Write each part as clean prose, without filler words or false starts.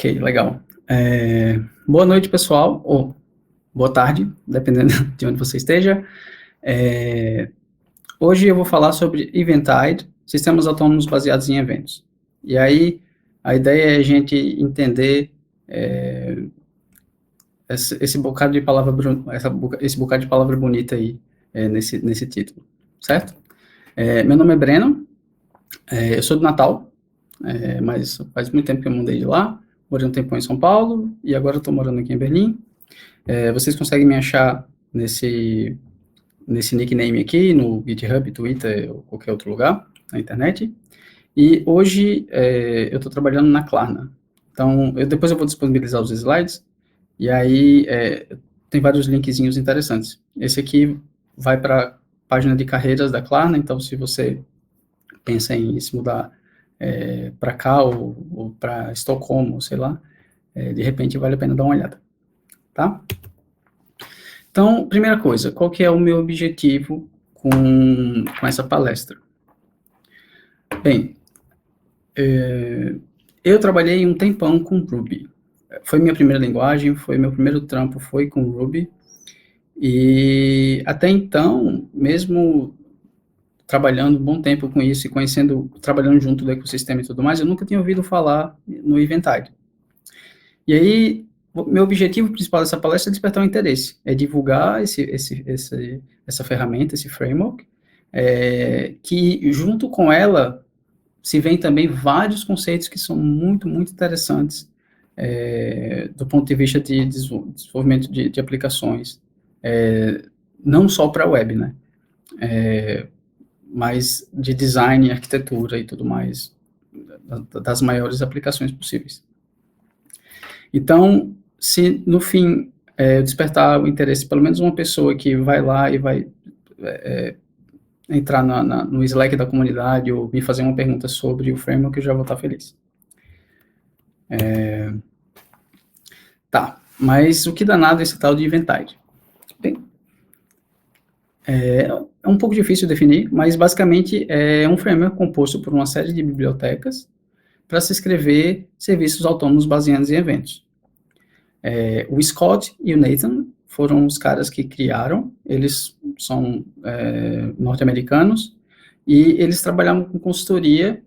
Ok, legal. Boa noite, pessoal, ou boa tarde, dependendo de onde você esteja. É, Hoje eu vou falar sobre Eventide, sistemas autônomos baseados em eventos. E aí, a ideia é a gente entender esse bocado de palavra, esse bocado de palavra bonita aí, nesse título, certo? Meu nome é Breno, eu sou do Natal, mas faz muito tempo que eu mudei de lá, morei um tempo em São Paulo, e agora estou morando aqui em Berlim. Vocês conseguem me achar nesse nickname aqui, no GitHub, Twitter ou qualquer outro lugar na internet. E hoje eu estou trabalhando na Klarna. Então, depois eu vou disponibilizar os slides, e aí tem vários linkzinhos interessantes. Esse aqui vai para a página de carreiras da Klarna, então se você pensa em se mudar para cá ou para Estocolmo, sei lá, de repente vale a pena dar uma olhada, tá? Então, primeira coisa, qual que é o meu objetivo com essa palestra? Bem, eu trabalhei um tempão com Ruby. Foi minha primeira linguagem, foi meu primeiro trampo, foi com Ruby. E até então, mesmo trabalhando um bom tempo com isso e trabalhando junto do ecossistema e tudo mais, eu nunca tinha ouvido falar no Eventide. E aí, meu objetivo principal dessa palestra é despertar o interesse, é divulgar essa ferramenta, esse framework, que junto com ela se vem também vários conceitos que são muito, muito interessantes do ponto de vista de desenvolvimento de aplicações, não só para a web, né? Mas de design, arquitetura e tudo mais, das maiores aplicações possíveis. Então, se no fim despertar o interesse, pelo menos uma pessoa que vai lá e vai entrar no Slack da comunidade ou me fazer uma pergunta sobre o framework, eu já vou estar feliz. Tá, mas o que danado é esse tal de Eventide? Bem, é um pouco difícil de definir, mas basicamente é um framework composto por uma série de bibliotecas para se escrever serviços autônomos baseados em eventos. O Scott e o Nathan foram os caras que criaram, eles são norte-americanos, e eles trabalhavam com consultoria,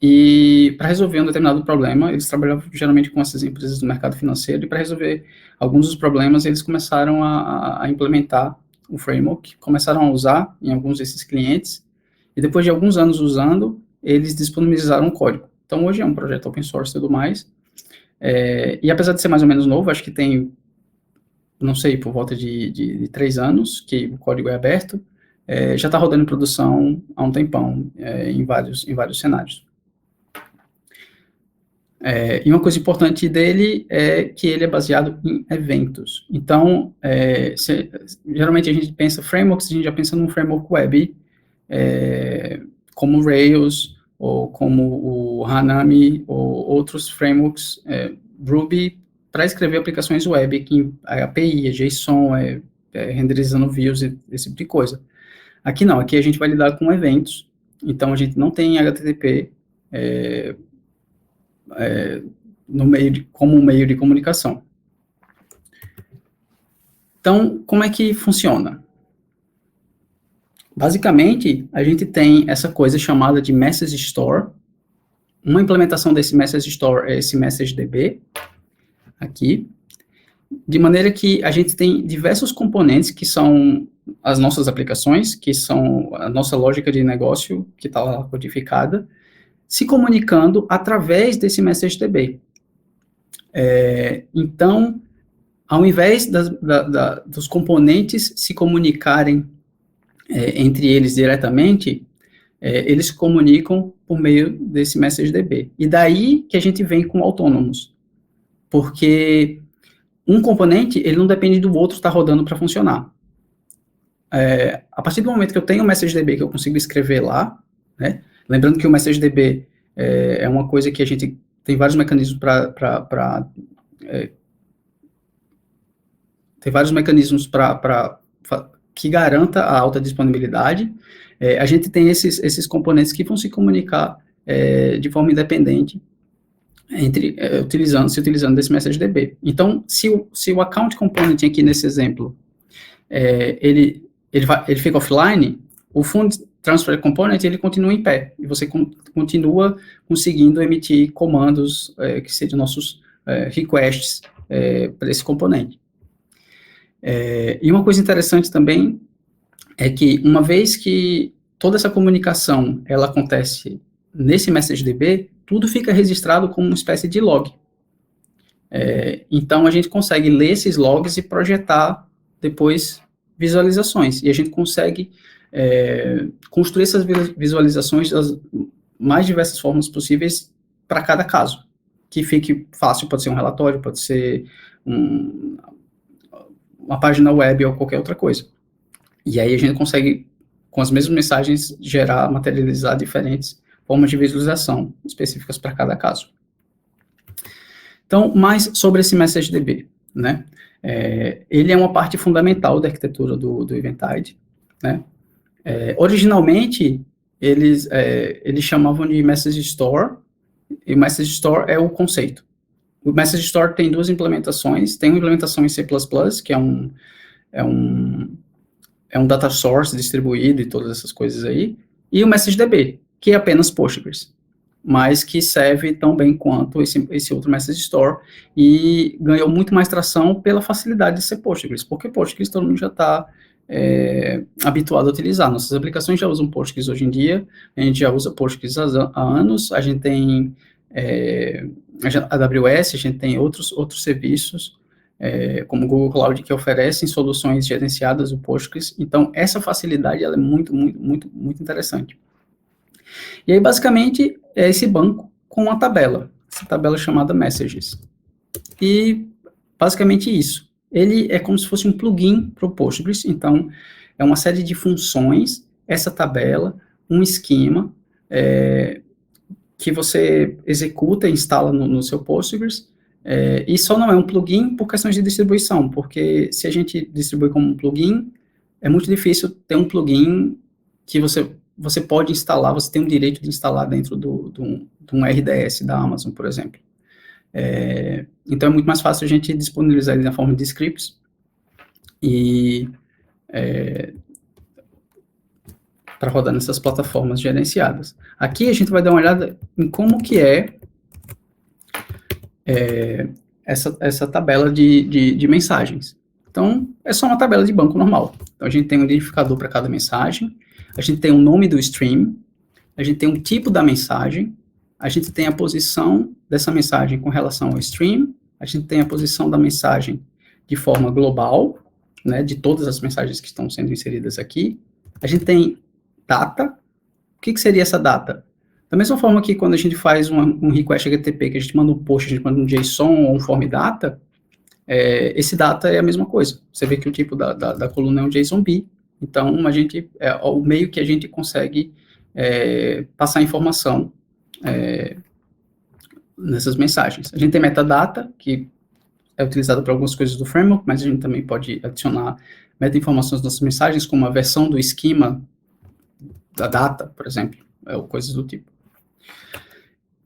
e para resolver um determinado problema, eles trabalhavam geralmente com essas empresas do mercado financeiro, e para resolver alguns dos problemas, eles começaram a implementar o framework, começaram a usar em alguns desses clientes, e depois de alguns anos usando, eles disponibilizaram o código. Então, hoje é um projeto open source e tudo mais, e apesar de ser mais ou menos novo, acho que tem, não sei, por volta de 3 anos, que o código é aberto, já está rodando em produção há um tempão, em vários cenários. E uma coisa importante dele é que ele é baseado em eventos. Então, geralmente a gente pensa frameworks, a gente já pensa num framework web, como o Rails, ou como o Hanami, ou outros frameworks Ruby, para escrever aplicações web, que a API, a JSON, renderizando views, esse tipo de coisa. Aqui não, aqui a gente vai lidar com eventos, então a gente não tem HTTP como um meio de comunicação. Então, como é que funciona? Basicamente, a gente tem essa coisa chamada de Message Store. Uma implementação desse Message Store é esse MessageDB, aqui, de maneira que a gente tem diversos componentes que são as nossas aplicações, que são a nossa lógica de negócio, que está lá codificada, se comunicando através desse MessageDB. Então, ao invés dos componentes se comunicarem entre eles diretamente, eles se comunicam por meio desse MessageDB. E daí que a gente vem com autônomos, porque um componente, ele não depende do outro estar rodando para funcionar. A partir do momento que eu tenho o MessageDB, que eu consigo escrever lá, né, lembrando que o MessageDB é uma coisa que a gente tem vários mecanismos que garanta a alta disponibilidade. A gente tem esses componentes que vão se comunicar de forma independente utilizando desse MessageDB. Então, se o account component aqui nesse exemplo, ele fica offline, o Fund Transfer Component, ele continua em pé, e você continua conseguindo emitir comandos, que sejam nossos requests para esse componente. E uma coisa interessante também é que, uma vez que toda essa comunicação, ela acontece nesse MessageDB, tudo fica registrado como uma espécie de log. Então, a gente consegue ler esses logs e projetar depois visualizações, e a gente consegue construir essas visualizações das mais diversas formas possíveis para cada caso, que fique fácil, pode ser um relatório, pode ser uma página web ou qualquer outra coisa. E aí a gente consegue, com as mesmas mensagens, materializar diferentes formas de visualização específicas para cada caso. Então, mais sobre esse MessageDB, né? Ele é uma parte fundamental da arquitetura do Eventide, né? Originalmente, eles chamavam de Message Store, e o Message Store é o conceito. O Message Store tem duas implementações, tem uma implementação em C++, que é um data source distribuído e todas essas coisas aí, e o MessageDB, que é apenas Postgres, mas que serve tão bem quanto esse outro Message Store, e ganhou muito mais tração pela facilidade de ser Postgres, porque Postgres todo mundo já está habituado a utilizar. Nossas aplicações já usam Postgres hoje em dia, a gente já usa Postgres há anos, a gente tem a AWS, a gente tem outros serviços, como o Google Cloud, que oferecem soluções gerenciadas do Postgres. Então, essa facilidade ela é muito, muito, muito, muito interessante. E aí, basicamente, é esse banco com uma tabela, essa tabela chamada Messages. E, basicamente, isso. Ele é como se fosse um plugin para o Postgres, então, é uma série de funções, essa tabela, um esquema, que você executa e instala no seu Postgres, e só não é um plugin por questões de distribuição, porque se a gente distribui como um plugin, é muito difícil ter um plugin que você pode instalar, você tem o direito de instalar dentro de um RDS da Amazon, por exemplo. Então é muito mais fácil a gente disponibilizar ele na forma de scripts, e para rodar nessas plataformas gerenciadas. Aqui a gente vai dar uma olhada em como que essa tabela de mensagens. Então, é só uma tabela de banco normal. Então, a gente tem um identificador para cada mensagem, a gente tem o nome do stream, a gente tem um tipo da mensagem, a gente tem a posição dessa mensagem com relação ao stream, a gente tem a posição da mensagem de forma global, né, de todas as mensagens que estão sendo inseridas aqui, a gente tem data. O que seria essa data? Da mesma forma que quando a gente faz um request HTTP, que a gente manda um post, a gente manda um JSON ou um form data, esse data é a mesma coisa. Você vê que o tipo da coluna é um JSONB, então é o meio que a gente consegue passar informação nessas mensagens. A gente tem metadata, que é utilizado para algumas coisas do framework, mas a gente também pode adicionar meta-informações nas mensagens, como a versão do esquema da data, por exemplo, ou coisas do tipo.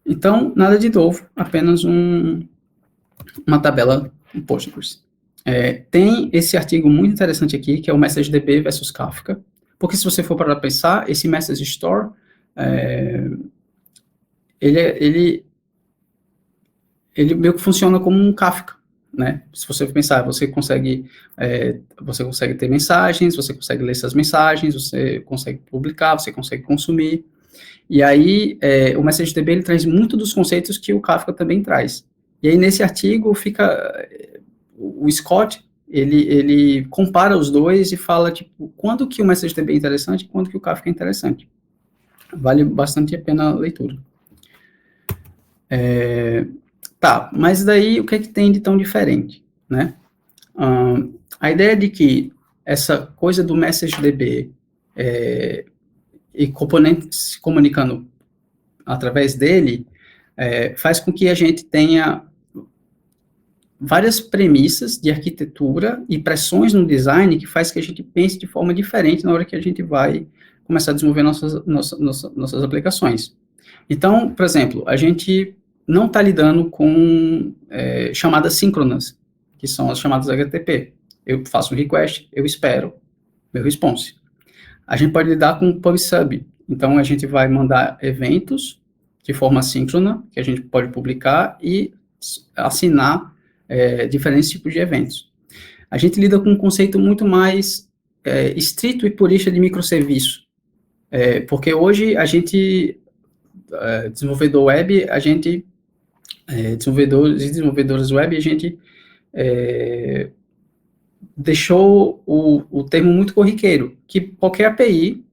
Então, nada de novo, apenas uma tabela em Postgres. Tem esse artigo muito interessante aqui, que é o MessageDB versus Kafka, porque se você for para pensar, esse Message Store, ele meio que funciona como um Kafka, né? Se você pensar, você consegue ter mensagens, você consegue ler essas mensagens, você consegue publicar, você consegue consumir, e aí o MessageDB ele traz muito dos conceitos que o Kafka também traz. E aí nesse artigo o Scott, ele compara os dois e fala, tipo, quando que o MessageDB é interessante e quando que o Kafka é interessante. Vale bastante a pena a leitura. Tá, mas daí o que é que tem de tão diferente, né? A ideia de que essa coisa do MessageDB e componentes se comunicando através dele faz com que a gente tenha várias premissas de arquitetura e pressões no design que faz que a gente pense de forma diferente na hora que a gente vai começar a desenvolver nossas aplicações. Então, por exemplo, a gente não está lidando com chamadas síncronas, que são as chamadas HTTP. Eu faço um request, eu espero meu response. A gente pode lidar com PubSub. Então, a gente vai mandar eventos de forma síncrona, que a gente pode publicar e assinar diferentes tipos de eventos. A gente lida com um conceito muito mais estrito e purista de microserviço. Porque hoje a gente, desenvolvedor web, a gente, desenvolvedores e desenvolvedoras web, a gente deixou o termo muito corriqueiro, que qualquer API,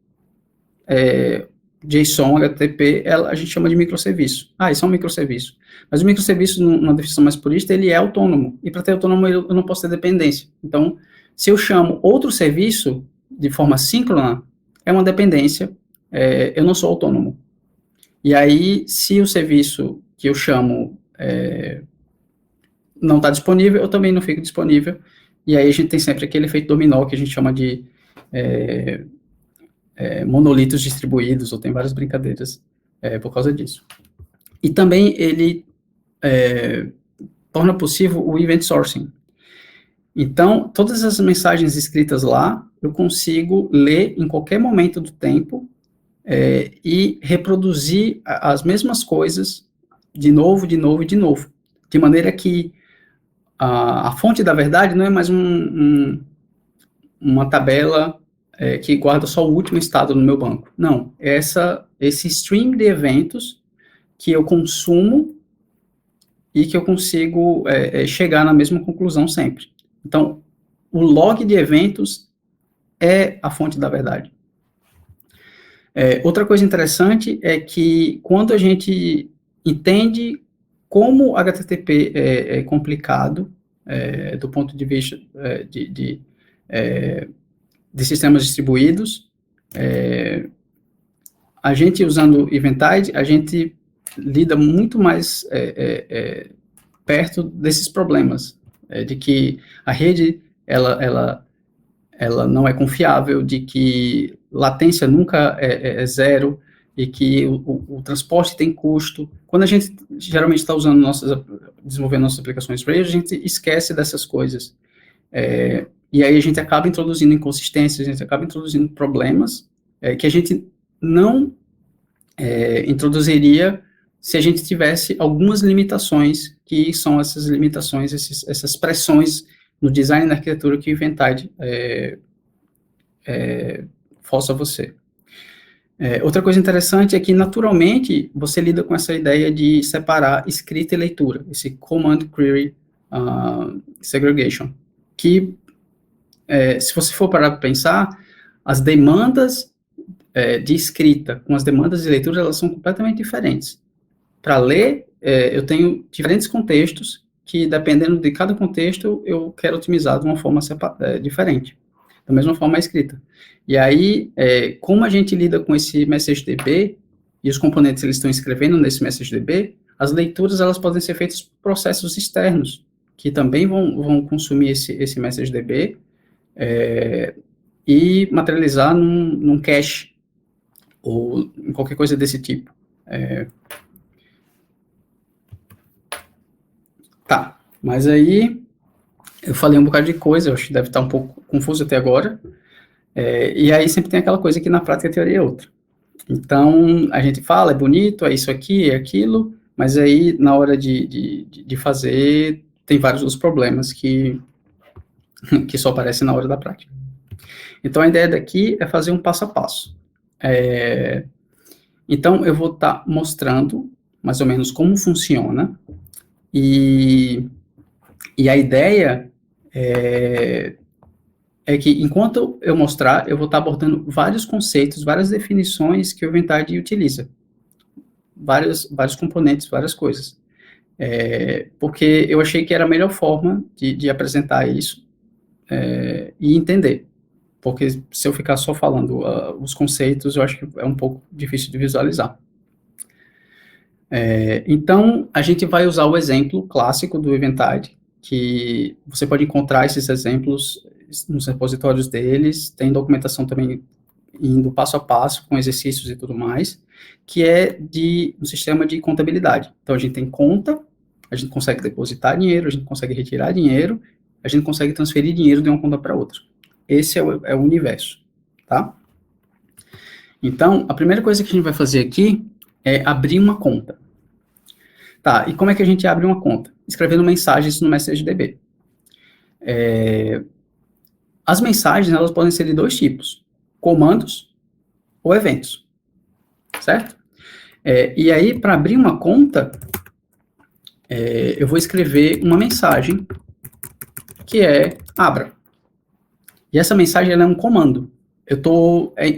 JSON, HTTP, a gente chama de microserviço. Isso é um microserviço. Mas o microserviço, numa definição mais purista, ele é autônomo. E para ter autônomo, eu não posso ter dependência. Então, se eu chamo outro serviço de forma síncrona, é uma dependência, eu não sou autônomo. E aí, se o serviço que eu chamo não está disponível, eu também não fico disponível. E aí a gente tem sempre aquele efeito dominó que a gente chama de monolitos distribuídos, ou tem várias brincadeiras por causa disso. E também ele torna possível o event sourcing. Então, todas as mensagens escritas lá, eu consigo ler em qualquer momento do tempo e reproduzir as mesmas coisas de novo, de novo e de novo. De maneira que a fonte da verdade não é mais uma tabela que guarda só o último estado no meu banco. Não, é esse stream de eventos que eu consumo e que eu consigo chegar na mesma conclusão sempre. Então, o log de eventos é a fonte da verdade. Outra coisa interessante é que quando a gente entende como HTTP é complicado, do ponto de vista de sistemas distribuídos, a gente usando Eventide, a gente lida muito mais perto desses problemas, de que a rede, ela não é confiável, de que latência nunca é zero, e que o transporte tem custo. Quando a gente geralmente está desenvolvendo nossas aplicações Rails, a gente esquece dessas coisas. E aí a gente acaba introduzindo inconsistências, a gente acaba introduzindo problemas que a gente não introduziria se a gente tivesse algumas limitações, que são essas limitações, essas pressões no design e na arquitetura que o Eventide força você. Outra coisa interessante é que, naturalmente, você lida com essa ideia de separar escrita e leitura, esse Command Query Segregation, que, se você for parar para pensar, as demandas de escrita com as demandas de leitura, elas são completamente diferentes. Para ler, eu tenho diferentes contextos que, dependendo de cada contexto, eu quero otimizar de uma forma diferente. Da mesma forma a escrita. E aí, como a gente lida com esse MessageDB, e os componentes eles estão escrevendo nesse MessageDB, as leituras elas podem ser feitas por processos externos, que também vão consumir esse MessageDB e materializar num cache, ou em qualquer coisa desse tipo. Tá, mas aí eu falei um bocado de coisa, eu acho que deve estar um pouco confuso até agora, e aí sempre tem aquela coisa que na prática a teoria é outra. Então, a gente fala, é bonito, é isso aqui, é aquilo, mas aí na hora de fazer, tem vários dos problemas que só aparecem na hora da prática. Então, a ideia daqui é fazer um passo a passo. Então, eu vou estar mostrando mais ou menos como funciona, e a ideia é que, enquanto eu mostrar, eu vou estar abordando vários conceitos, várias definições que o Eventide utiliza. Vários componentes, várias coisas. Porque eu achei que era a melhor forma de apresentar isso e entender. Porque se eu ficar só falando os conceitos, eu acho que é um pouco difícil de visualizar. Então, a gente vai usar o exemplo clássico do Eventide, que você pode encontrar esses exemplos nos repositórios deles, tem documentação também indo passo a passo com exercícios e tudo mais, que é de um sistema de contabilidade. Então, a gente tem conta, a gente consegue depositar dinheiro, a gente consegue retirar dinheiro, a gente consegue transferir dinheiro de uma conta para outra. Esse é o universo, tá? Então, a primeira coisa que a gente vai fazer aqui é abrir uma conta. Tá, e como é que a gente abre uma conta? Escrevendo mensagens no MessageDB. As mensagens, elas podem ser de dois tipos, comandos ou eventos, certo? E aí, para abrir uma conta, eu vou escrever uma mensagem que é abra. E essa mensagem ela é um comando.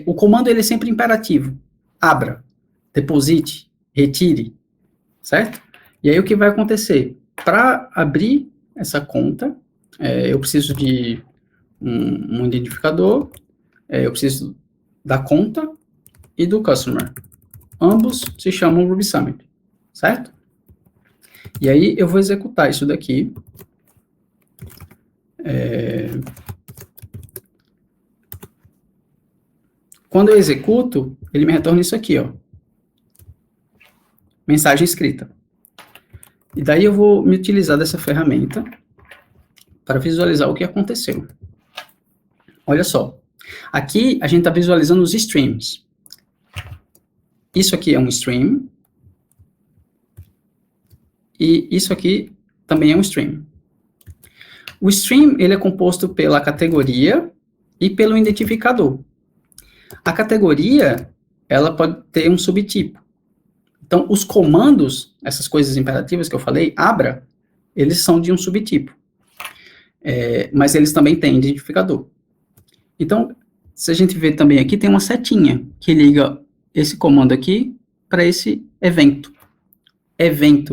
O comando ele é sempre imperativo. Abra, deposite, retire, certo? E aí o que vai acontecer? Para abrir essa conta, eu preciso de um identificador, eu preciso da conta e do customer. Ambos se chamam RubySummit, certo? E aí eu vou executar isso daqui. Quando eu executo, ele me retorna isso aqui, ó. Mensagem escrita. E daí eu vou me utilizar dessa ferramenta para visualizar o que aconteceu. Olha só. Aqui a gente está visualizando os streams. Isso aqui é um stream. E isso aqui também é um stream. O stream, ele é composto pela categoria e pelo identificador. A categoria, ela pode ter um subtipo. Então, os comandos, essas coisas imperativas que eu falei, abra, eles são de um subtipo. Mas eles também têm identificador. Então, se a gente ver também aqui, tem uma setinha que liga esse comando aqui para esse evento.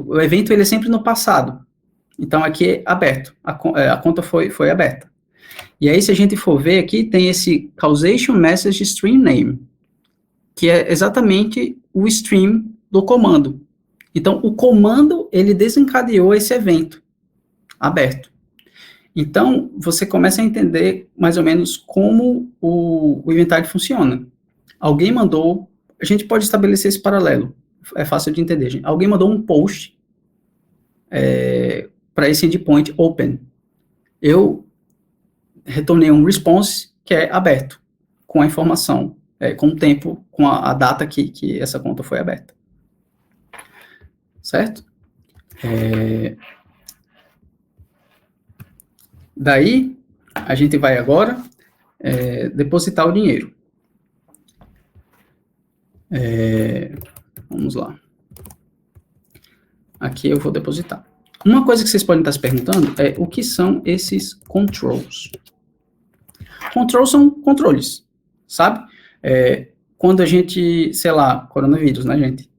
O evento ele é sempre no passado. Então, aqui é aberto. A conta foi aberta. E aí, se a gente for ver aqui, tem esse causation message stream name, que é exatamente o stream do comando. Então, o comando, ele desencadeou esse evento aberto. Então, você começa a entender mais ou menos como o inventário funciona. Alguém mandou, a gente pode estabelecer esse paralelo, é fácil de entender, gente. Alguém mandou um post para esse endpoint open. Eu retornei um response que é aberto, com a informação, com o tempo, com a data que essa conta foi aberta. Certo? Daí, a gente vai agora depositar o dinheiro. Vamos lá. Aqui eu vou depositar. Uma coisa que vocês podem estar se perguntando é o que são esses controls. Controls são controles, sabe? Quando a gente, sei lá, coronavírus, né, gente?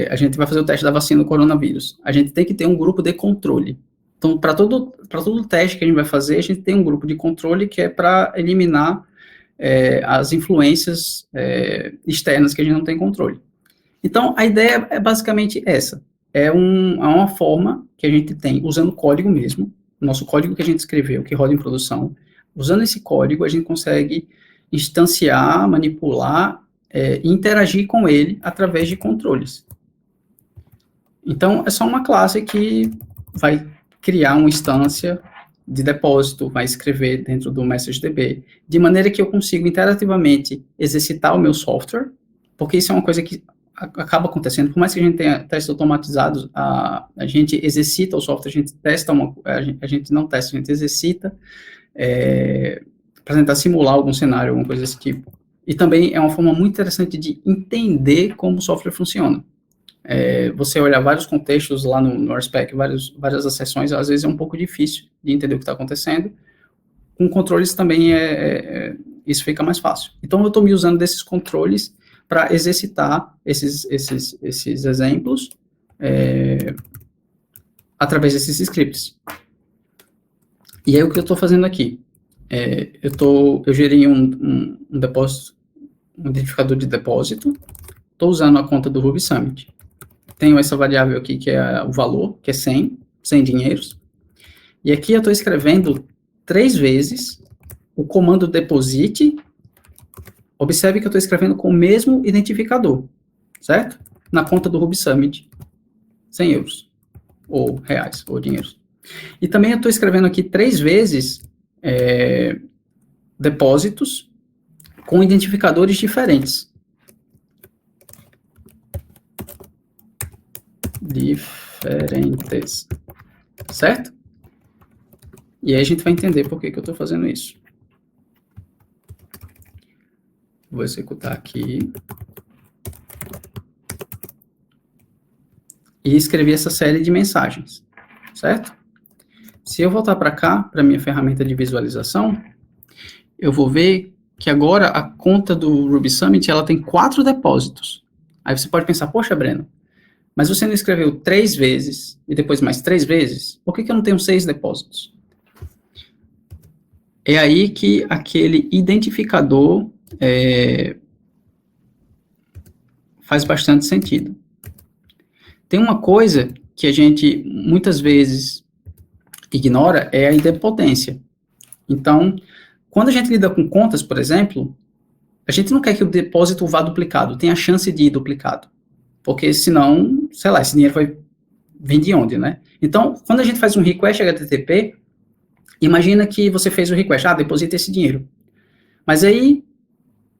A gente vai fazer o teste da vacina do coronavírus. A gente tem que ter um grupo de controle. Então, para todo teste que a gente vai fazer, a gente tem um grupo de controle que é para eliminar as influências externas que a gente não tem controle. Então, a ideia é basicamente essa. É uma forma que a gente tem, usando código mesmo, nosso código que a gente escreveu, que roda em produção. Usando esse código, a gente consegue instanciar, manipular e interagir com ele através de controles. Então, é só uma classe que vai criar uma instância de depósito, vai escrever dentro do MessageDB, de maneira que eu consigo interativamente exercitar o meu software, porque isso é uma coisa que acaba acontecendo, por mais que a gente tenha testes automatizados, a gente exercita o software, a gente testa, a gente não testa, a gente exercita, para tentar simular algum cenário, alguma coisa desse tipo. E também é uma forma muito interessante de entender como o software funciona. Você olhar vários contextos lá no RSpec, várias acessões, às vezes é um pouco difícil de entender o que está acontecendo. Com controles também isso fica mais fácil. Então, eu estou me usando desses controles para exercitar esses exemplos através desses scripts. E aí, o que eu estou fazendo aqui? Eu gerei um depósito, um identificador de depósito, estou usando a conta do RubySummit. Tenho essa variável aqui, que é o valor, que é 100 dinheiros. E aqui eu estou escrevendo 3 vezes o comando deposit Observe que eu estou escrevendo com o mesmo identificador, certo? Na conta do Ruby Summit, 100 euros, ou reais, ou dinheiros. E também eu estou escrevendo aqui 3 vezes depósitos com identificadores diferentes. Certo? E aí a gente vai entender por que eu estou fazendo isso. Vou executar aqui. E escrever essa série de mensagens, certo? Se eu voltar para cá, para minha ferramenta de visualização, eu vou ver que agora a conta do Ruby Summit, ela tem 4 depósitos. Aí você pode pensar, poxa, Breno, mas você não escreveu 3 vezes e depois mais 3 vezes? Por que eu não tenho 6 depósitos? É aí que aquele identificador faz bastante sentido. Tem uma coisa que a gente muitas vezes ignora, é a idempotência. Então, quando a gente lida com contas, por exemplo, a gente não quer que o depósito vá duplicado, tem a chance de ir duplicado. Porque senão, sei lá, esse dinheiro vai vir de onde, né? Então, quando a gente faz um request HTTP, imagina que você fez o request, deposita esse dinheiro. Mas aí,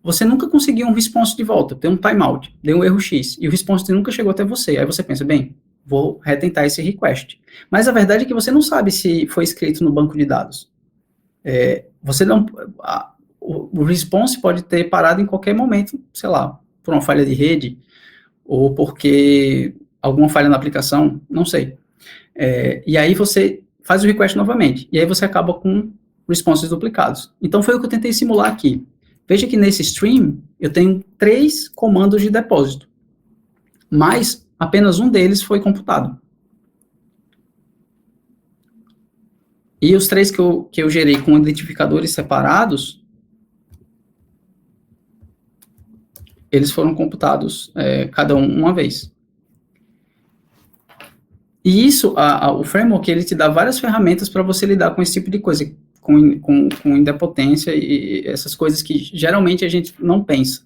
você nunca conseguiu um response de volta, deu um timeout, deu um erro X, e o response nunca chegou até você. Aí você pensa, bem, vou retentar esse request. Mas a verdade é que você não sabe se foi escrito no banco de dados. O response pode ter parado em qualquer momento, sei lá, por uma falha de rede, ou porque alguma falha na aplicação, não sei. E aí você faz o request novamente, e aí você acaba com responses duplicados. Então foi o que eu tentei simular aqui. Veja que nesse stream, eu tenho 3 comandos de depósito, mas apenas um deles foi computado. E os 3 que eu gerei com identificadores separados, eles foram computados cada um uma vez. E isso, o framework, ele te dá várias ferramentas para você lidar com esse tipo de coisa, com idempotência e essas coisas que geralmente a gente não pensa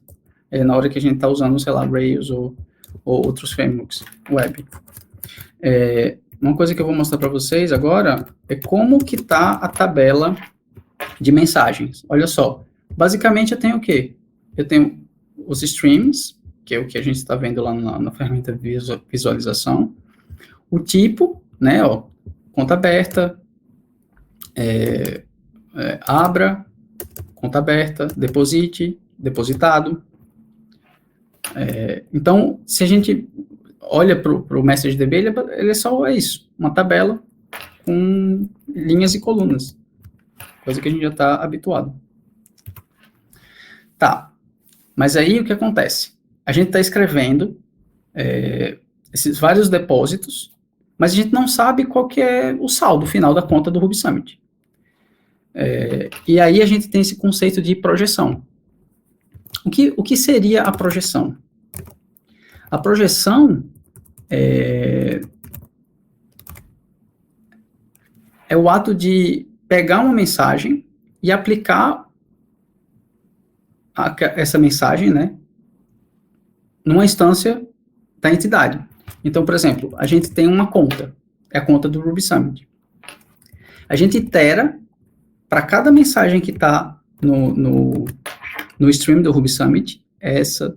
na hora que a gente está usando, sei lá, Rails ou outros frameworks web. Uma coisa que eu vou mostrar para vocês agora é como que está a tabela de mensagens. Olha só, basicamente eu tenho o quê? Eu tenho os streams, que é o que a gente está vendo lá na ferramenta de visualização, o tipo, né, conta aberta, abra, conta aberta, deposite, depositado. Então, se a gente olha para o MessageDB, ele é só isso, uma tabela com linhas e colunas, coisa que a gente já está habituado. Tá, mas aí o que acontece? A gente está escrevendo esses vários depósitos, mas a gente não sabe qual que é o saldo final da conta do Ruby Summit. E aí a gente tem esse conceito de projeção. O que seria a projeção? A projeção é o ato de pegar uma mensagem e aplicar essa mensagem, né, numa instância da entidade. Então, por exemplo, a gente tem uma conta, é a conta do Ruby Summit. A gente itera para cada mensagem que está no stream do Ruby Summit,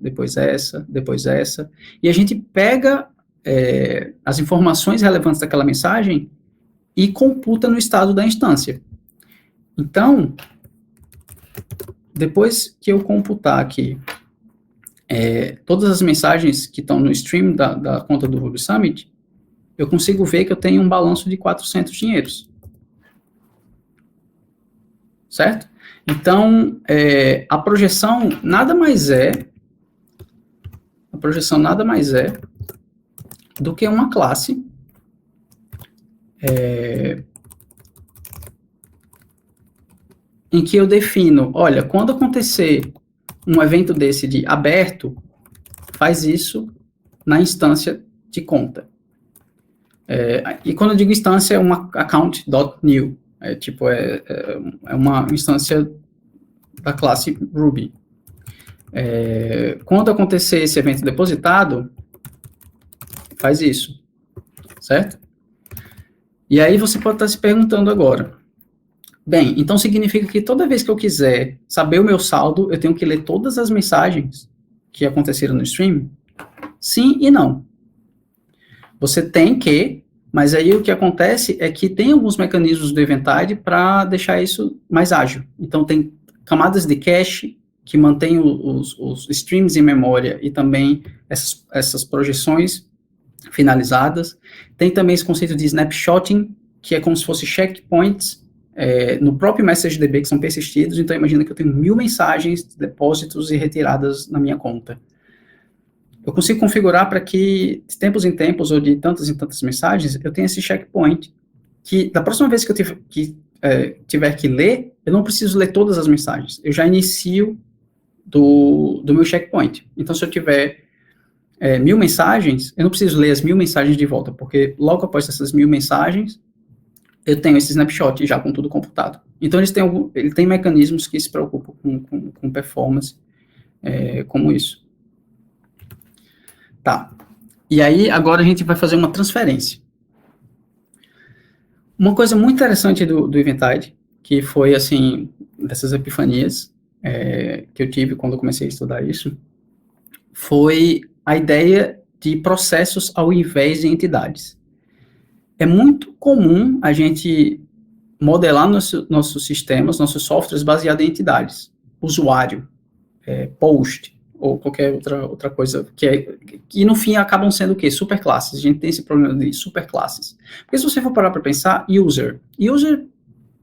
depois essa, e a gente pega as informações relevantes daquela mensagem e computa no estado da instância. Então, depois que eu computar aqui todas as mensagens que estão no stream da conta do Ruby Summit, eu consigo ver que eu tenho um balanço de 400 dinheiros. Certo? Então, a projeção nada mais é do que uma classe em que eu defino, olha, quando acontecer um evento desse de aberto, faz isso na instância de conta. E quando eu digo instância, é uma account.new, é uma instância da classe Ruby. Quando acontecer esse evento depositado, faz isso, certo? E aí você pode estar se perguntando agora, bem, então significa que toda vez que eu quiser saber o meu saldo, eu tenho que ler todas as mensagens que aconteceram no stream? Sim e não. Você tem que, mas aí o que acontece é que tem alguns mecanismos do Eventide para deixar isso mais ágil. Então tem camadas de cache que mantêm os streams em memória e também essas projeções finalizadas. Tem também esse conceito de snapshotting, que é como se fosse checkpoints no próprio MessageDB que são persistidos. Então imagina que eu tenho 1000 mensagens, depósitos e retiradas na minha conta. Eu consigo configurar para que, de tempos em tempos, ou de tantas em tantas mensagens, eu tenha esse checkpoint, que da próxima vez que eu tiver que ler, eu não preciso ler todas as mensagens, eu já inicio do meu checkpoint. Então, se eu tiver 1000 mensagens, eu não preciso ler as 1000 mensagens de volta, porque logo após essas 1000 mensagens, eu tenho esse snapshot já com tudo computado. Então, ele tem mecanismos que se preocupam com performance, como isso. Tá. E aí, agora a gente vai fazer uma transferência. Uma coisa muito interessante do Eventide, que foi, assim, dessas epifanias que eu tive quando eu comecei a estudar isso, foi a ideia de processos ao invés de entidades. É muito comum a gente modelar nossos sistemas, nossos softwares baseados em entidades. Usuário, post, ou qualquer outra coisa, que no fim acabam sendo o quê? Superclasses. A gente tem esse problema de superclasses. Porque se você for parar para pensar,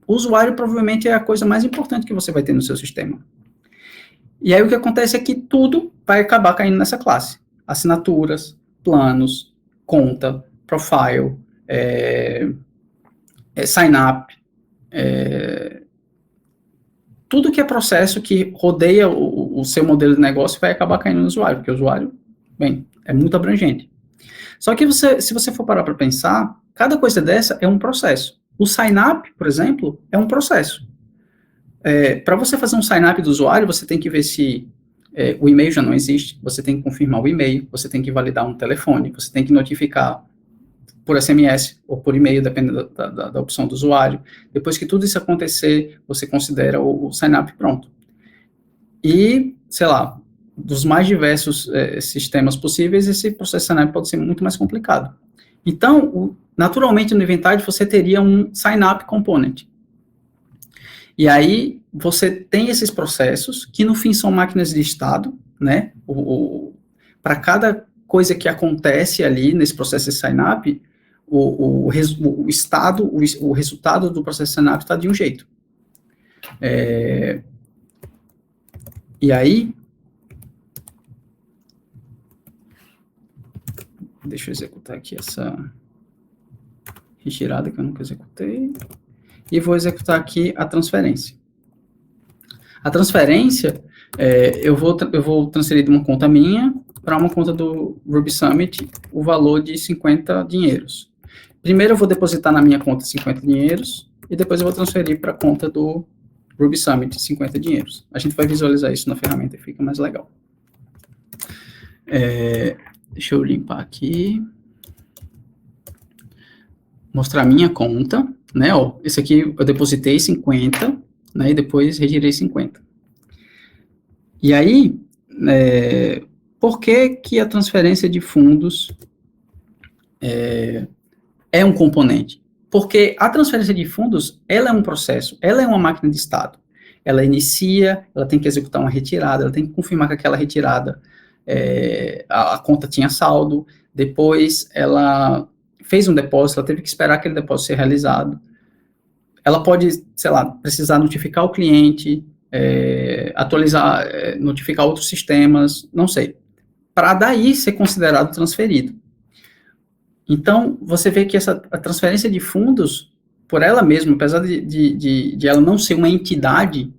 usuário provavelmente é a coisa mais importante que você vai ter no seu sistema. E aí o que acontece é que tudo vai acabar caindo nessa classe. Assinaturas, planos, conta, profile, sign up, tudo que é processo que rodeia o seu modelo de negócio vai acabar caindo no usuário, porque o usuário, bem, é muito abrangente. Só que se você for parar para pensar, cada coisa dessa é um processo. O sign-up, por exemplo, é um processo. Para você fazer um sign-up do usuário, você tem que ver se o e-mail já não existe, você tem que confirmar o e-mail, você tem que validar um telefone, você tem que notificar por SMS ou por e-mail, dependendo da opção do usuário. Depois que tudo isso acontecer, você considera o sign-up pronto. E, sei lá, dos mais diversos sistemas possíveis, esse processo de sign-up pode ser muito mais complicado. Então, naturalmente, no Eventide, você teria um sign-up component. E aí, você tem esses processos, que no fim são máquinas de estado, né? Para cada coisa que acontece ali nesse processo de sign-up, o resultado do processo de sign-up está de um jeito. E aí, deixa eu executar aqui essa retirada que eu nunca executei, e vou executar aqui a transferência. A transferência, eu vou transferir de uma conta minha para uma conta do Ruby Summit o valor de 50 dinheiros. Primeiro eu vou depositar na minha conta 50 dinheiros, e depois eu vou transferir para a conta do Ruby Summit 50 dinheiros. A gente vai visualizar isso na ferramenta e fica mais legal. Deixa eu limpar aqui. Mostrar a minha conta, né? Ó, esse aqui eu depositei 50, né? E depois retirei 50. E aí, por que a transferência de fundos é um componente? Porque a transferência de fundos, ela é um processo, ela é uma máquina de estado. Ela inicia, ela tem que executar uma retirada, ela tem que confirmar que aquela retirada, a conta tinha saldo, depois ela fez um depósito, ela teve que esperar aquele depósito ser realizado. Ela pode, sei lá, precisar notificar o cliente, atualizar, notificar outros sistemas, não sei, para daí ser considerado transferido. Então, você vê que a transferência de fundos, por ela mesma, apesar de ela não ser uma entidade,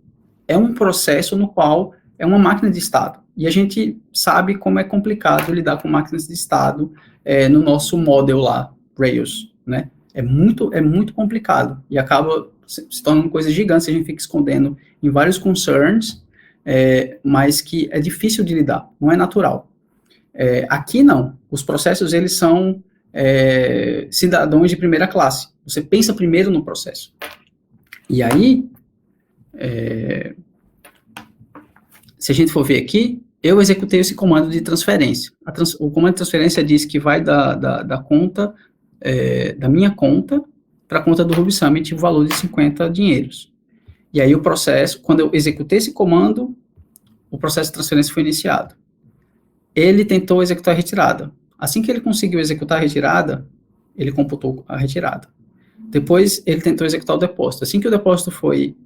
é um processo no qual é uma máquina de estado. E a gente sabe como é complicado lidar com máquinas de estado no nosso model lá, Rails, né? É muito complicado e acaba se tornando coisa gigante se a gente fica escondendo em vários concerns mas que é difícil de lidar, não é natural. Aqui não, os processos eles são cidadãos de primeira classe, você pensa primeiro no processo. E aí, se a gente for ver aqui, eu executei esse comando de transferência. O comando de transferência diz que vai da conta, da minha conta, para a conta do Ruby Summit, o valor de 50 dinheiros. E aí o processo, quando eu executei esse comando, o processo de transferência foi iniciado. Ele tentou executar a retirada. Assim que ele conseguiu executar a retirada, ele computou a retirada. Depois, ele tentou executar o depósito. Assim que o depósito foi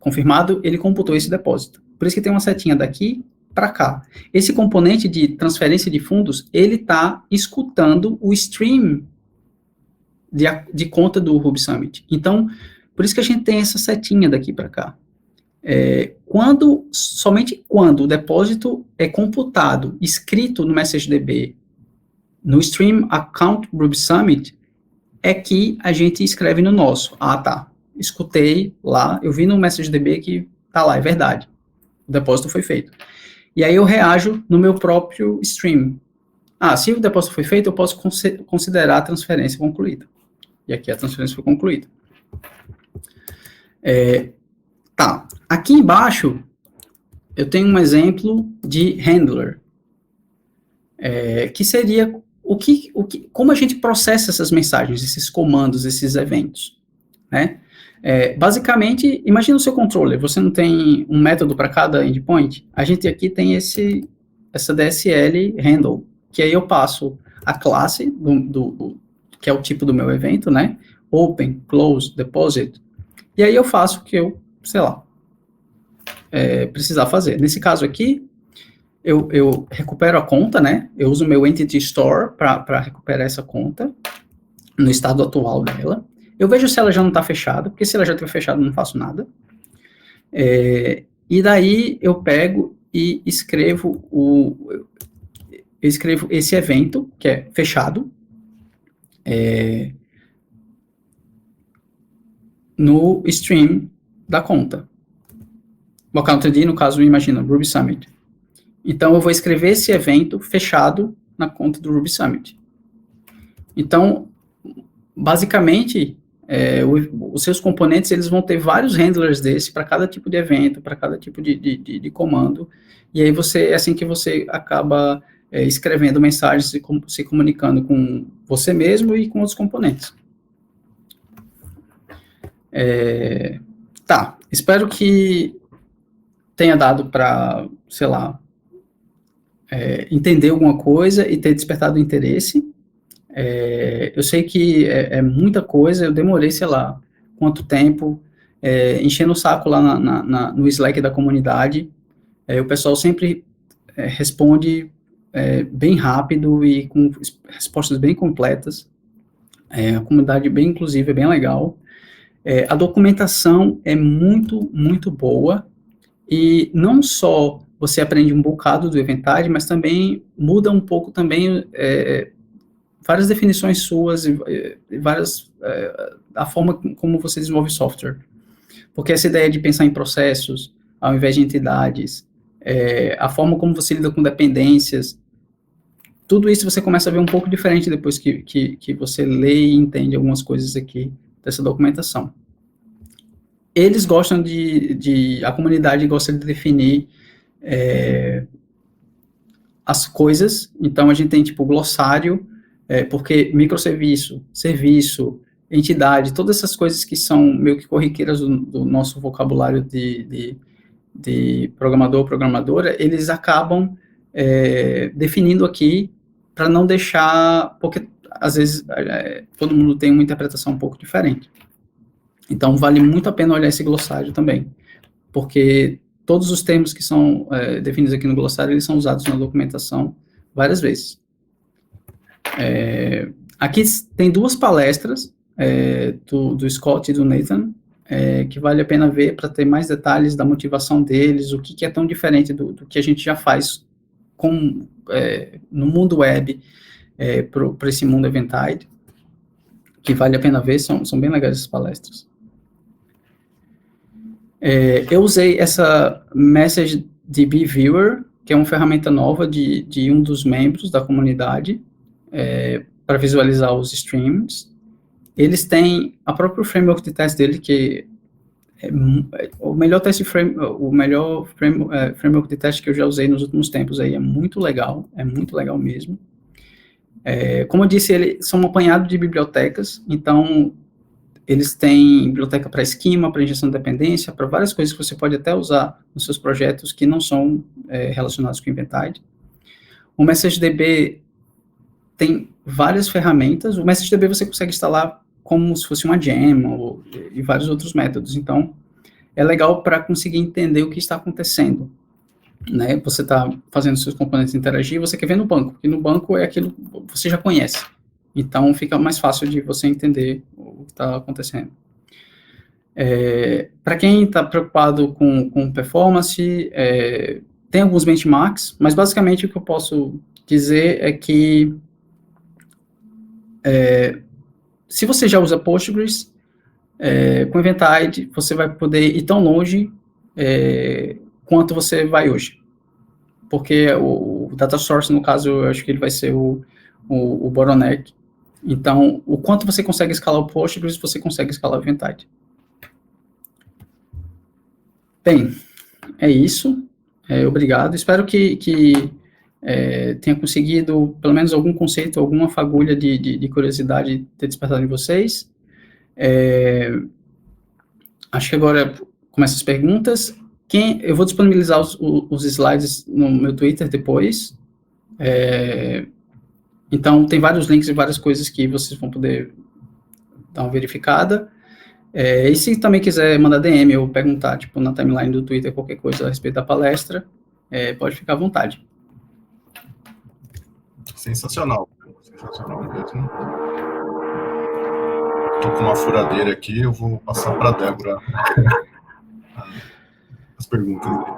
confirmado, ele computou esse depósito. Por isso que tem uma setinha daqui para cá. Esse componente de transferência de fundos, ele está escutando o stream de conta do Ruby Summit. Então, por isso que a gente tem essa setinha daqui para cá. Somente quando o depósito é computado, escrito no MessageDB, no stream account Ruby Summit, é que a gente escreve no nosso. Ah, tá. Escutei lá, eu vi no MessageDB que tá lá, é verdade. O depósito foi feito. E aí eu reajo no meu próprio stream. Se o depósito foi feito, eu posso considerar a transferência concluída. E aqui a transferência foi concluída. Tá. Aqui embaixo, eu tenho um exemplo de handler, que seria como a gente processa essas mensagens, esses comandos, esses eventos, né? Basicamente, imagina o seu controller, você não tem um método para cada endpoint? A gente aqui tem essa DSL handle, que aí eu passo a classe, que é o tipo do meu evento, né? Open, close, deposit, e aí eu faço o que eu, sei lá, precisar fazer. Nesse caso aqui, eu recupero a conta, né? Eu uso o meu Entity Store para recuperar essa conta no estado atual dela. Eu vejo se ela já não está fechada, porque se ela já estiver fechada, eu não faço nada. E daí eu pego e escrevo esse evento, que é fechado, no stream da conta. O account ID, no caso, imagina, Ruby Summit. Então, eu vou escrever esse evento fechado na conta do Ruby Summit. Então, basicamente, os seus componentes, eles vão ter vários handlers desse para cada tipo de evento, para cada tipo de comando, e aí é assim que você acaba escrevendo mensagens e se comunicando com você mesmo e com os componentes. Tá, espero que tenha dado para, sei lá, entender alguma coisa e ter despertado interesse. Eu sei que é muita coisa, eu demorei, sei lá, quanto tempo, enchendo o saco lá no Slack da comunidade. O pessoal sempre responde bem rápido e com respostas bem completas. A comunidade bem inclusiva, é bem legal. A documentação é muito, muito boa, e não só você aprende um bocado do Eventide, mas também muda um pouco também várias definições suas e várias a forma como você desenvolve software. Porque essa ideia de pensar em processos ao invés de entidades, a forma como você lida com dependências, tudo isso você começa a ver um pouco diferente depois que você lê e entende algumas coisas aqui dessa documentação. Eles gostam a comunidade gosta de definir as coisas, então a gente tem tipo glossário, porque microserviço, serviço, entidade, todas essas coisas que são meio que corriqueiras do nosso vocabulário de programador ou programadora, eles acabam definindo aqui para não deixar, porque às vezes todo mundo tem uma interpretação um pouco diferente. Então vale muito a pena olhar esse glossário também, porque todos os termos que são definidos aqui no glossário, eles são usados na documentação várias vezes. Aqui tem duas palestras do Scott e do Nathan, que vale a pena ver para ter mais detalhes da motivação deles, o que é tão diferente do que a gente já faz no mundo web para esse mundo Eventide, que vale a pena ver, são bem legais essas palestras. Eu usei essa MessageDB Viewer, que é uma ferramenta nova de um dos membros da comunidade, para visualizar os streams. Eles têm a próprio framework de teste dele, que o melhor framework de teste que eu já usei nos últimos tempos aí, é muito legal mesmo. Como eu disse, eles são um apanhado de bibliotecas, então eles têm biblioteca para esquema, para injeção de dependência, para várias coisas que você pode até usar nos seus projetos que não são relacionados com Inventide. O MessageDB tem várias ferramentas. O MessageDB você consegue instalar como se fosse uma gem e vários outros métodos. Então, é legal para conseguir entender o que está acontecendo. Né? Você está fazendo seus componentes interagir, você quer ver no banco, porque no banco é aquilo que você já conhece. Então, fica mais fácil de você entender o que está acontecendo. Para quem está preocupado com performance, tem alguns benchmarks, mas basicamente o que eu posso dizer é que se você já usa Postgres, com Eventide, você vai poder ir tão longe quanto você vai hoje. Porque o data source, no caso, eu acho que ele vai ser o bottleneck. Então, o quanto você consegue escalar o Postgres, você consegue escalar o Eventide. Bem, é isso. Obrigado. Espero que tenha conseguido, pelo menos, algum conceito, alguma fagulha de curiosidade ter despertado em vocês. Acho que agora começam as perguntas. Eu vou disponibilizar os slides no meu Twitter depois. Então, tem vários links e várias coisas que vocês vão poder dar uma verificada. E se também quiser mandar DM ou perguntar, tipo, na timeline do Twitter, qualquer coisa a respeito da palestra, pode ficar à vontade. Sensacional. Sensacional mesmo. Estou com uma furadeira aqui, eu vou passar para a Débora as perguntas dele.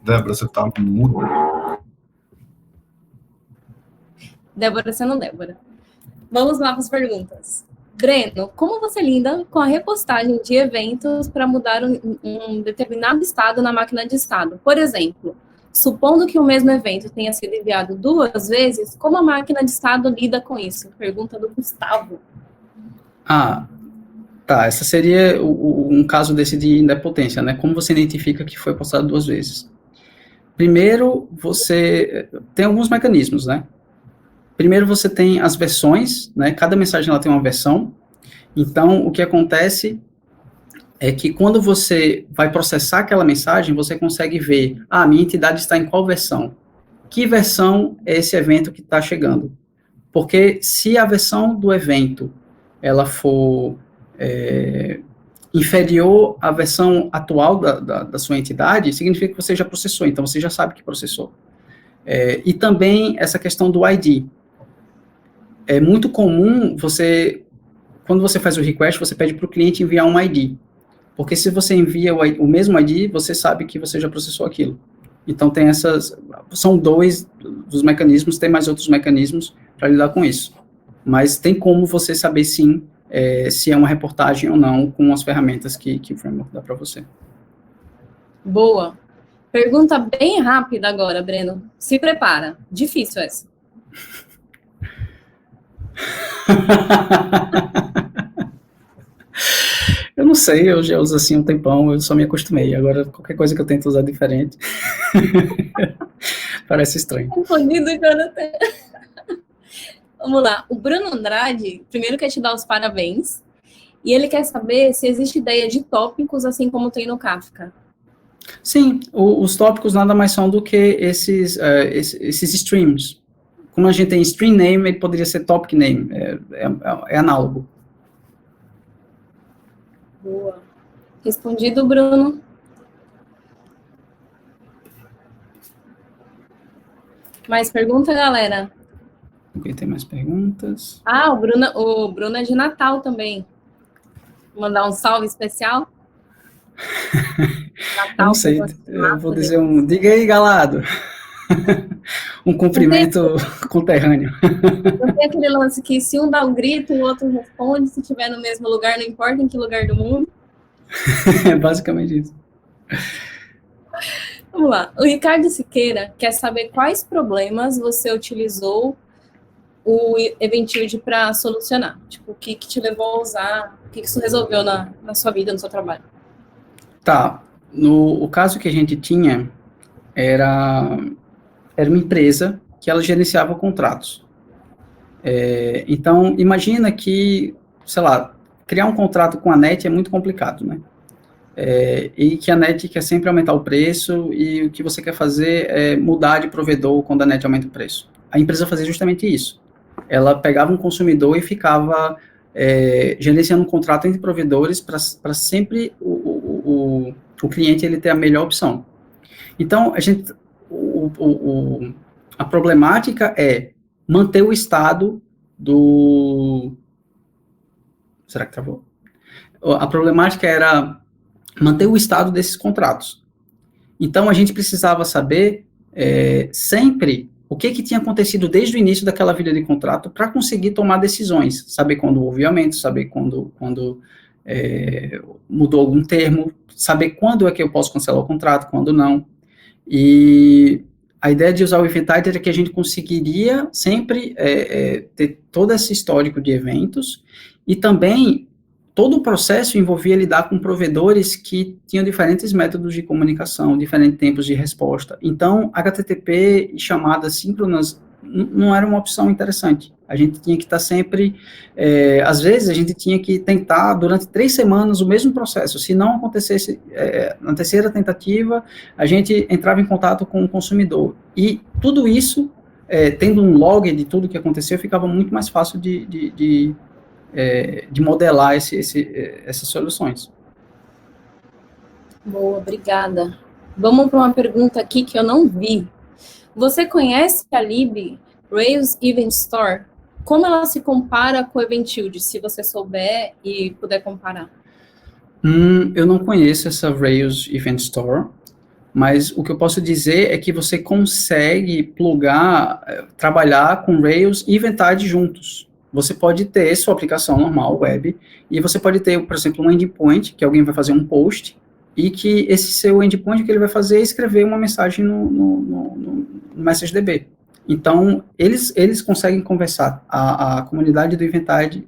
Débora, você está muda. Débora sendo Débora. Vamos lá para as perguntas. Breno, como você lida com a repostagem de eventos para mudar um determinado estado na máquina de estado? Por exemplo, supondo que o mesmo evento tenha sido enviado 2 vezes, como a máquina de estado lida com isso? Pergunta do Gustavo. Tá. Essa seria um caso desse de idempotência, né? Como você identifica que foi postado 2 vezes? Primeiro, você tem alguns mecanismos, né? Primeiro, você tem as versões, né? Cada mensagem ela tem uma versão. Então, o que acontece é que quando você vai processar aquela mensagem, você consegue ver, minha entidade está em qual versão? Que versão é esse evento que está chegando? Porque se a versão do evento ela for inferior à versão atual da sua entidade, significa que você já processou, então você já sabe que processou. E também essa questão do ID. É muito comum quando você faz o request, você pede para o cliente enviar um ID. Porque se você envia o mesmo ID, você sabe que você já processou aquilo. Então, são 2 dos mecanismos, tem mais outros mecanismos para lidar com isso. Mas tem como você saber, sim, se é uma reportagem ou não, com as ferramentas que o framework dá para você. Boa. Pergunta bem rápida agora, Breno. Se prepara. Difícil essa. Eu não sei, eu já uso assim um tempão, eu só me acostumei. Agora, qualquer coisa que eu tento usar diferente, parece estranho. Confundido, Jonathan. Vamos lá. O Bruno Andrade, primeiro quer te dar os parabéns, e ele quer saber se existe ideia de tópicos, assim como tem no Kafka. Sim, os tópicos nada mais são do que esses streams. Como a gente tem stream name, ele poderia ser topic name, é análogo. Boa. Respondido, Bruno. Mais pergunta, galera? Tem mais perguntas? O Bruno é de Natal também. Vou mandar um salve especial. Natal, eu não sei, eu vou dizer diga aí, galado. um cumprimento conterrâneo. Não tem aquele lance que se um dá um grito, o outro responde, se estiver no mesmo lugar, não importa em que lugar do mundo. É basicamente isso. Vamos lá. O Ricardo Siqueira quer saber quais problemas você utilizou o Eventude para solucionar. Tipo, o que te levou a usar, o que isso resolveu na sua vida, no seu trabalho. Tá. O caso que a gente tinha era uma empresa que ela gerenciava contratos. Então, imagina que, sei lá, criar um contrato com a NET é muito complicado, né? E que a NET quer sempre aumentar o preço e o que você quer fazer é mudar de provedor quando a NET aumenta o preço. A empresa fazia justamente isso. Ela pegava um consumidor e ficava gerenciando um contrato entre provedores para sempre o cliente ele ter a melhor opção. Então, a problemática é manter o estado do... Será que travou? A problemática era manter o estado desses contratos. Então, a gente precisava saber sempre o que tinha acontecido desde o início daquela vida de contrato para conseguir tomar decisões, saber quando houve aumento, saber quando mudou algum termo, saber quando é que eu posso cancelar o contrato, quando não. E a ideia de usar o Eventide era que a gente conseguiria sempre ter todo esse histórico de eventos e também todo o processo envolvia lidar com provedores que tinham diferentes métodos de comunicação, diferentes tempos de resposta. Então, HTTP e chamadas síncronas não era uma opção interessante. A gente tinha que estar sempre... às vezes, a gente tinha que tentar, durante 3 semanas, o mesmo processo. Se não acontecesse, na terceira tentativa, a gente entrava em contato com o consumidor. E tudo isso, tendo um log de tudo que aconteceu, ficava muito mais fácil de modelar essas soluções. Boa, obrigada. Vamos para uma pergunta aqui que eu não vi. Você conhece a Lib Rails Event Store? Como ela se compara com o Eventude, se você souber e puder comparar? Eu não conheço essa Rails Event Store, mas o que eu posso dizer é que você consegue plugar, trabalhar com Rails e Eventide juntos. Você pode ter sua aplicação normal, web, e você pode ter, por exemplo, um endpoint, que alguém vai fazer um post, e que esse seu endpoint, o que ele vai fazer é escrever uma mensagem no MessageDB. Então, eles conseguem conversar. A comunidade do Eventide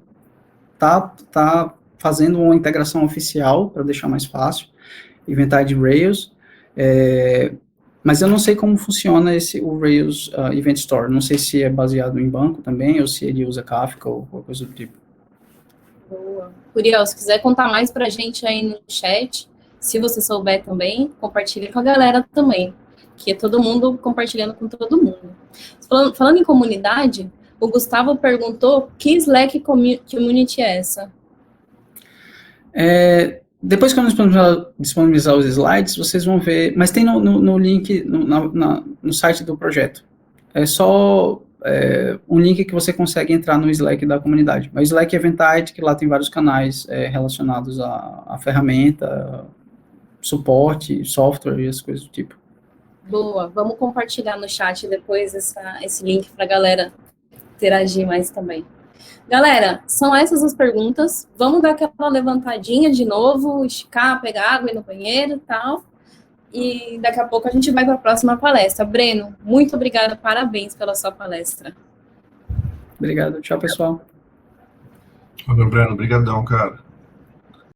tá fazendo uma integração oficial, para deixar mais fácil, Eventide Rails, mas eu não sei como funciona o Rails Event Store. Não sei se é baseado em banco também, ou se ele usa Kafka ou qualquer coisa do tipo. Boa. Curiel, se quiser contar mais pra gente aí no chat, se você souber também, compartilhe com a galera também, que é todo mundo compartilhando com todo mundo. Falando em comunidade, o Gustavo perguntou que Slack Community é essa? Depois que eu disponibilizar os slides, vocês vão ver, mas tem no link, no site do projeto. É só um link que você consegue entrar no Slack da comunidade. Mas o Slack Eventide, que lá tem vários canais relacionados à ferramenta, suporte, software e as coisas do tipo. Boa, vamos compartilhar no chat depois esse link para a galera interagir mais também. Galera, são essas as perguntas. Vamos dar aquela levantadinha de novo, esticar, pegar água, ir no banheiro e tal. E daqui a pouco a gente vai para a próxima palestra. Breno, muito obrigada, parabéns pela sua palestra. Obrigado, tchau, pessoal. Valeu, Breno, obrigadão, cara.